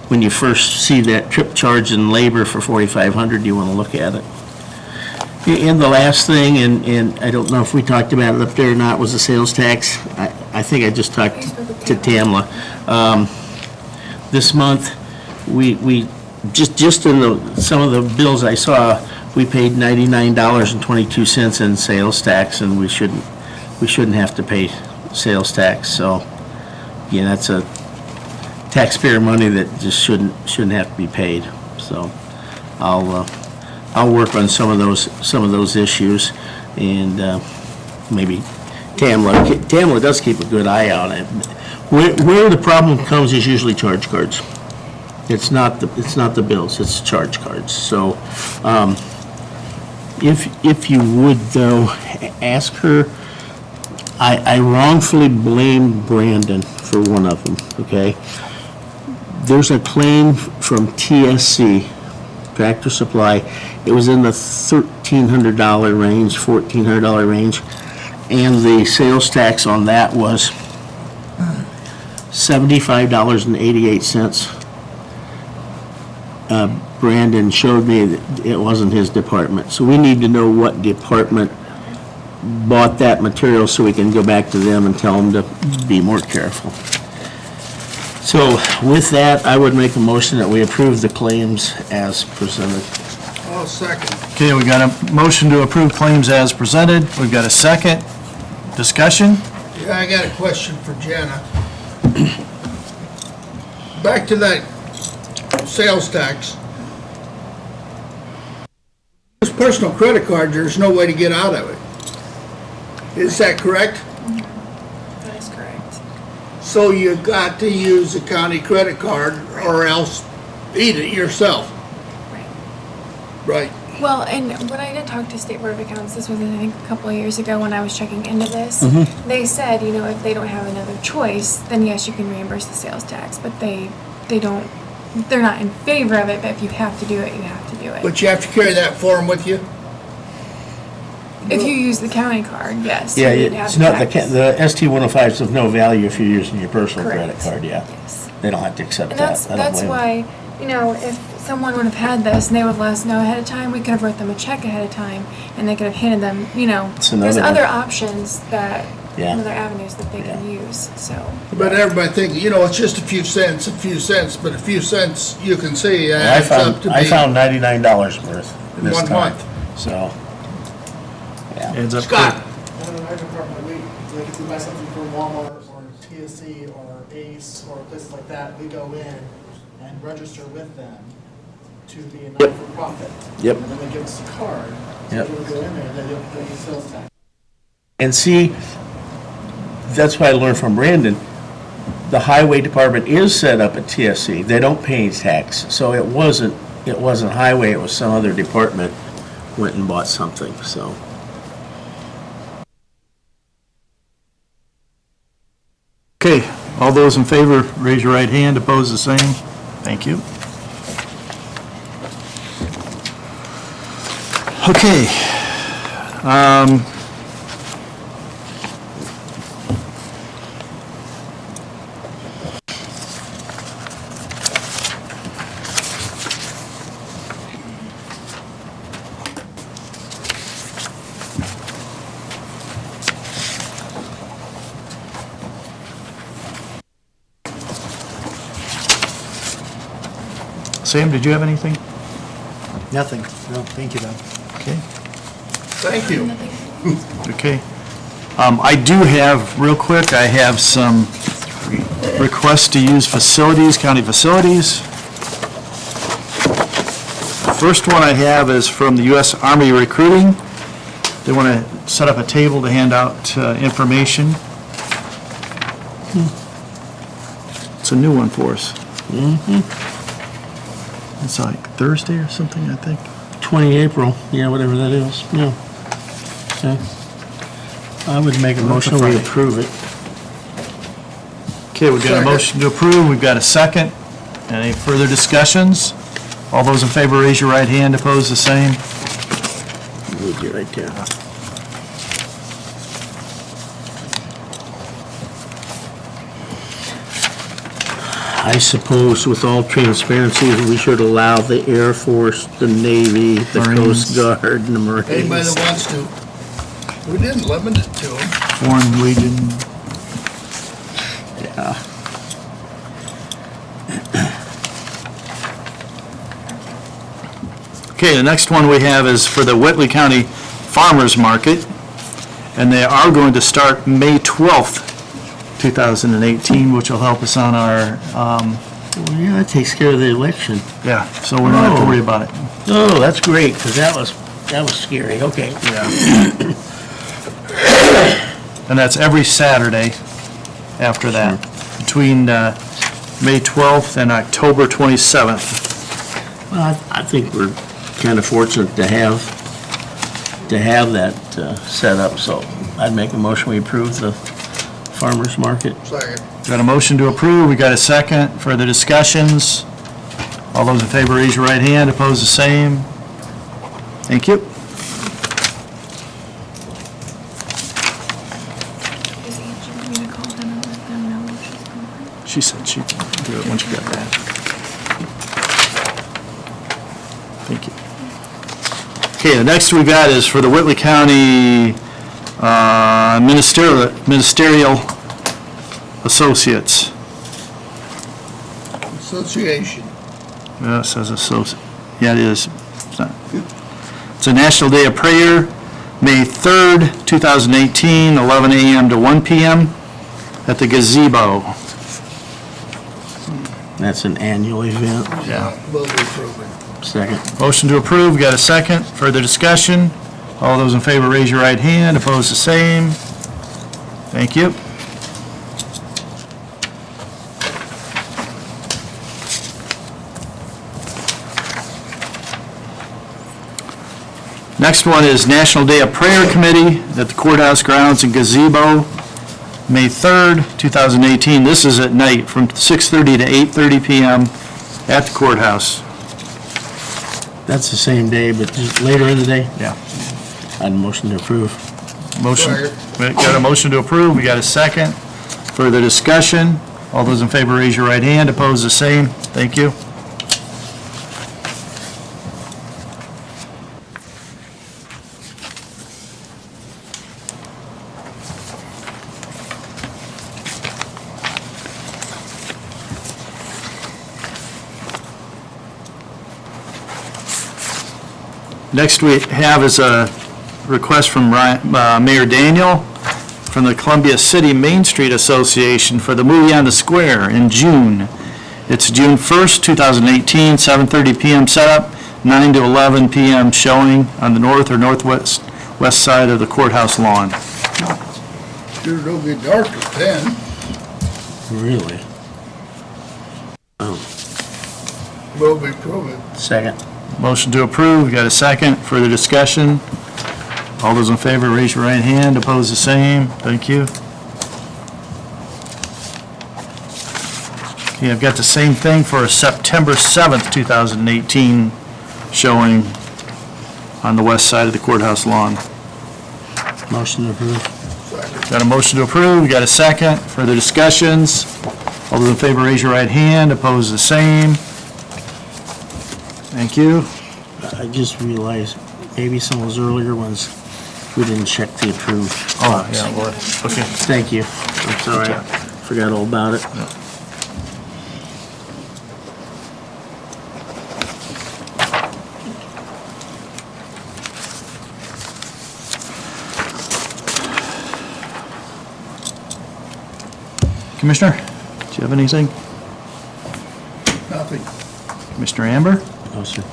when you first see that trip, charge, and labor for $4,500, you want to look at it. And the last thing, and I don't know if we talked about it up there or not, was the sales tax. I think I just talked to Tamla. This month, we just in some of the bills I saw, we paid $99.22 in sales tax, and we shouldn't have to pay sales tax. So, yeah, that's a taxpayer money that just shouldn't have to be paid. So I'll work on some of those issues, and maybe Tamla does keep a good eye on it. Where the problem comes is usually charge cards. It's not the bills, it's charge cards. So if you would though, ask her. I wrongfully blamed Brandon for one of them. Okay. There's a claim from TSC, Tractor Supply. It was in the $1,300 range, $1,400 range, and the sales tax on that was $75.88. Brandon showed me that it wasn't his department, so we need to know what department bought that material so we can go back to them and tell them to be more careful. So with that, I would make a motion that we approve the claims as presented. I'll second. Okay, we got a motion to approve claims as presented. We've got a second. Discussion? Yeah, I got a question for Jana. Back to that sales tax. This personal credit card, there's no way to get out of it. Is that correct? That is correct. So you got to use a county credit card or else eat it yourself. Right. Right. Well, and when I did talk to State Board of Accounts, this was, I think, a couple of years ago when I was checking into this, they said, you know, if they don't have another choice, then yes, you can reimburse the sales tax, but they don't, they're not in favor of it, but if you have to do it, you have to do it. But you have to carry that form with you? If you use the county card, yes. Yeah, you'd have it's to not, tax. the ST-105 is of no value if you're using your personal Correct. credit card, yeah. Yes. They don't have to accept And that. that's, I don't that's blame them. why, you know, if someone would have had this and they would have let us know ahead of time, we could have wrote them a check ahead of time and they could have handed them, you know, It's there's another other one. options that, Yeah. other avenues that they can use, so. But everybody thinks, you know, it's just a few cents, but a few cents, you can see, I adds up to be. I found $99 worth this 1 time, month. so, yeah. Ends up Scott, And in our department, like if we buy something from Walmart or TSC or Ace or places like that, we go in and register with them to be a not-for-profit. Yep. And then they give us a card. Yep. So we go in there, they don't pay sales tax. And see, that's what I learned from Brandon. The highway department is set up at TSC. They don't pay any tax. So it wasn't highway, it was some other department went and bought something, so. Okay, all those in favor, raise your right hand, opposed the same. Thank you. Okay. Sam, did you have anything? Nothing. No, thank you, though. Okay. thank you. Okay. I do have, real quick, I have some requests to use facilities, county facilities. First one I have is from the U.S. Army Recruiting. They want to set up a table to hand out information. It's a new one for us. It's like Thursday or something, I think. 20 April, yeah, whatever that is, yeah. Okay. I would make a motion we Friday. approve it. Okay, we've got a Second. motion to approve, we've got a second. Any further discussions? All those in favor, raise your right hand, opposed, the same. Move it right there. I suppose with all transparency, we should allow the Air Force, the Navy, the Coast Marines. Guard, and the Marines. Anybody that wants to. We didn't limit it to them. Foreign Legion. Yeah. Okay, the next one we have is for the Whitley County Farmers Market, and they are going to start May 12th, 2018, which will help us on our, Well, yeah, that takes care of the election. yeah, so we don't have to worry about it. Oh, that's great, because that was scary, okay. And that's every Saturday after that, between May 12th and October 27th. Well, I think we're kind of fortunate to have that set up, so I'd make a motion we approve the farmer's market. Second. Got a motion to approve, we got a second, further discussions? All those in favor, raise your right hand, opposed, the same. Thank you. Does Angie want me to call them and let them know when she's going? She said she'd do it once you got back. Thank you. Okay, the next we got is for the Whitley County Ministerial Associates. Association. Yeah, it says associate. Yeah, it is. It's not. It's a National Day of Prayer, May 3rd, 2018, 11 a.m. to 1 p.m. at the gazebo. That's an annual event. Yeah. Will be approving. Second. Motion to approve, got a second. Further discussion? All those in favor, raise your right hand. Opposed, the same. Thank you. Next one is National Day of Prayer Committee at the courthouse grounds in gazebo, May 3rd, 2018. This is at night from 6:30 to 8:30 p.m. at the courthouse. That's the same day, but just later in the day? Yeah. I'd motion to approve. Motion. We got a motion to approve. We got a second. Further discussion? All those in favor, raise your right hand. Opposed, the same. Thank you. Next we have is a request from Mayor Daniel from the Columbia City Main Street Association for the Movie on the Square in June. It's June 1st, 2018, 7:30 p.m. setup, 9 to 11 p.m. showing on the north or northwest side of the courthouse lawn. Sure don't get dark at 10. Really? Will be proven. Second. Motion to approve, we got a second. Further discussion? All those in favor, raise your right hand. Opposed, the same. Thank you. Okay, I've got the same thing for a September 7th, 2018 showing on the west side of the courthouse lawn. Motion to approve. Got a motion to approve, we got a second. Further discussions? All those in favor, raise your right hand. Opposed, the same. Thank you. I just realized maybe some of those earlier ones, we didn't check the approved. Oh, yeah, well, okay. Thank you. I'm sorry. Forgot all about it. Commissioner, do you have anything? Nothing. Commissioner Amber? No, sir.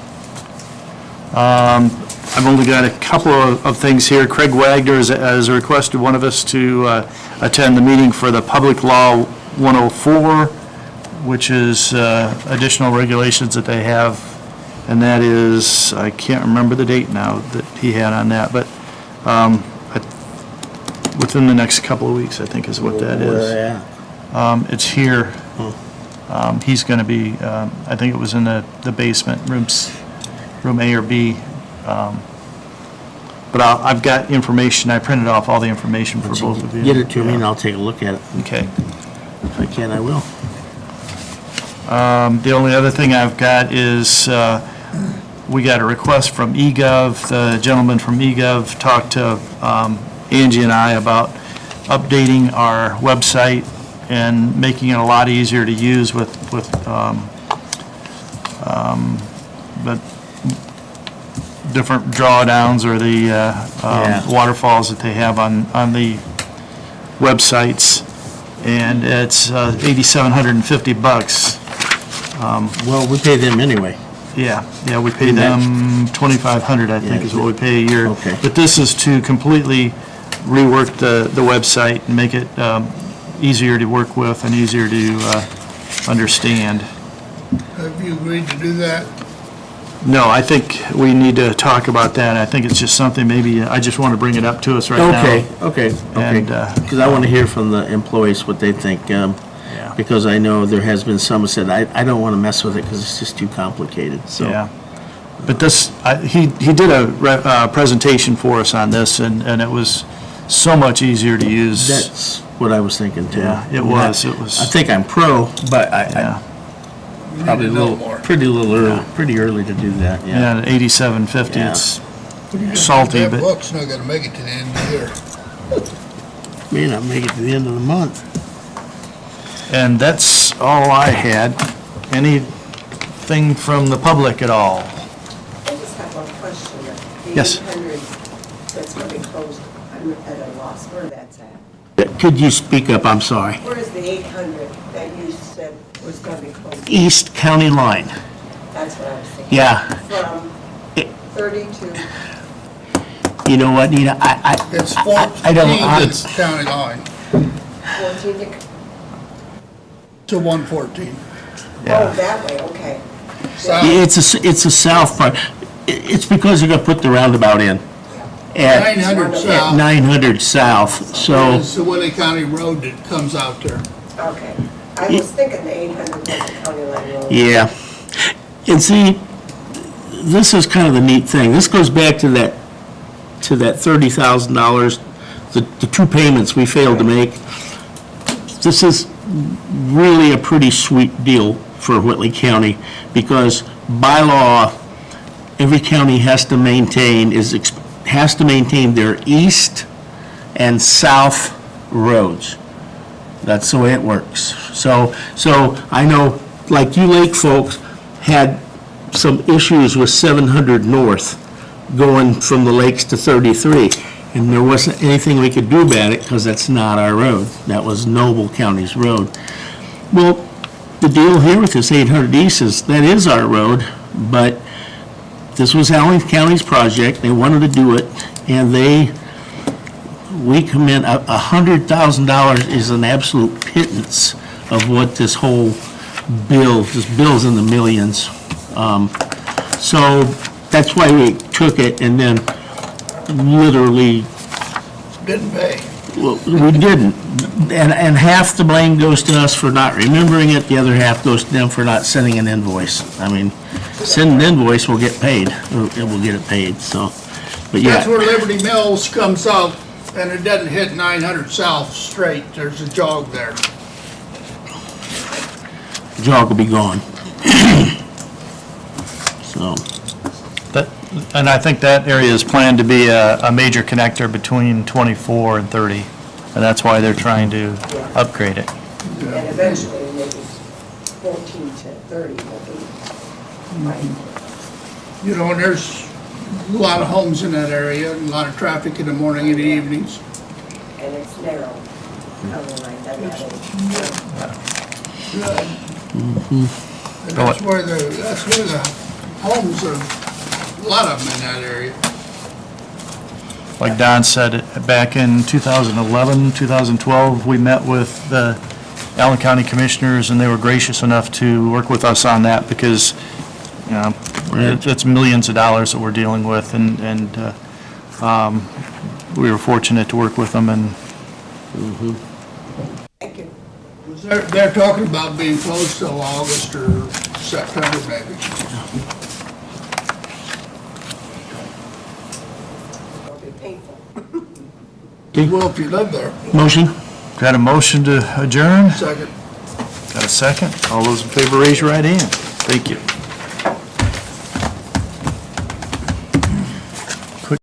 I've only got a couple of things here. Craig Wagner has requested one of us to attend the meeting for the Public Law 104, which is additional regulations that they have, and that is, I can't remember the date now that he had on that, but within the next couple of weeks, I think is what that is. Yeah. It's here. He's going to be, I think it was in the basement, room A or B. But I've got information, I printed off all the information for both of you. Get it to me and I'll take a look at it. Okay. If I can, I will. The only other thing I've got is, we got a request from eGov. The gentleman from eGov talked to Angie and I about updating our website and making it a lot easier to use with the different drawdowns or the waterfalls that they have on the websites, and it's $8,750. Well, we pay them anyway. Yeah, we pay them $2,500, I think, is what we pay a year. Okay. But this is to completely rework the website and make it easier to work with and easier to understand. Have you agreed to do that? No, I think we need to talk about that. I think it's just something, maybe, I just want to bring it up to us right now. Okay. And, Because I want to hear from the employees what they think. Because I know there has been some who said, I don't want to mess with it because it's just too complicated, so. Yeah. But this, he did a presentation for us on this, and it was so much easier to use. That's what I was thinking too. Yeah, it was. I think I'm pro, but Yeah. probably pretty early to do that, Yeah, at $8,750, Yeah. it's salty, That but, book's not gonna make it to the end of the year. May not make it to the end of the month. and that's all I had. Anything from the public at all? I just have one question. The Yes. 800 that's going to be closed, I'm at a loss where that's at. Could you speak up? I'm sorry. Where is the 800 that you said was going to be closed? East County line. That's what I was thinking. Yeah. From 30 to, You know what, Nina? It's I don't- 14 that's county line. 14 to 114. Oh, that way, okay. South, It's a south part. It's because you're gonna put the roundabout in at 900 at south 900 south, so, is the Whitley County road that comes out there. Okay. I was thinking the 800 was the county line road. yeah. And see, this is kind of the neat thing. This goes back to that $30,000, the two payments we failed to make. This is really a pretty sweet deal for Whitley County, because by law, every county has to maintain their east and south roads. That's the way it works. So I know, like you lake folks had some issues with 700 North going from the lakes to 33, and there wasn't anything we could do about it because that's not our road. That was Noble County's road. Well, the deal here with this 800 East is that is our road, but this was Allen County's project. They wanted to do it, and we come in, $100,000 is an absolute pittance of what this bill's in the millions. So that's why we took it and then literally, Didn't pay. well, we didn't. And half the blame goes to us for not remembering it, the other half goes to them for not sending an invoice. I mean, send an invoice, we'll get paid, or we'll get it paid, so, but That's yeah. where Liberty Mills comes out, and it doesn't hit 900 south straight. There's a jog there. Jog will be gone. So, And I think that area is planned to be a major connector between 24 and 30, and that's why they're trying to upgrade it. And eventually maybe 14 to 30 will be, right? You know, and there's a lot of homes in that area, and a lot of traffic in the morning and the evenings. And it's narrow. Otherwise, that And that's where the homes are, a lot of them in that area. Like Don said, back in 2011, 2012, we met with the Allen County Commissioners, and they were gracious enough to work with us on that because, you know, it's millions of dollars that we're dealing with, and we were fortunate to work with them, and Thank you. They're talking about being closed till August or September maybe. It'll be painful. Well, if you live there. motion? got a motion to adjourn? Second. Got a second? All those in favor, raise your right hand. Thank you.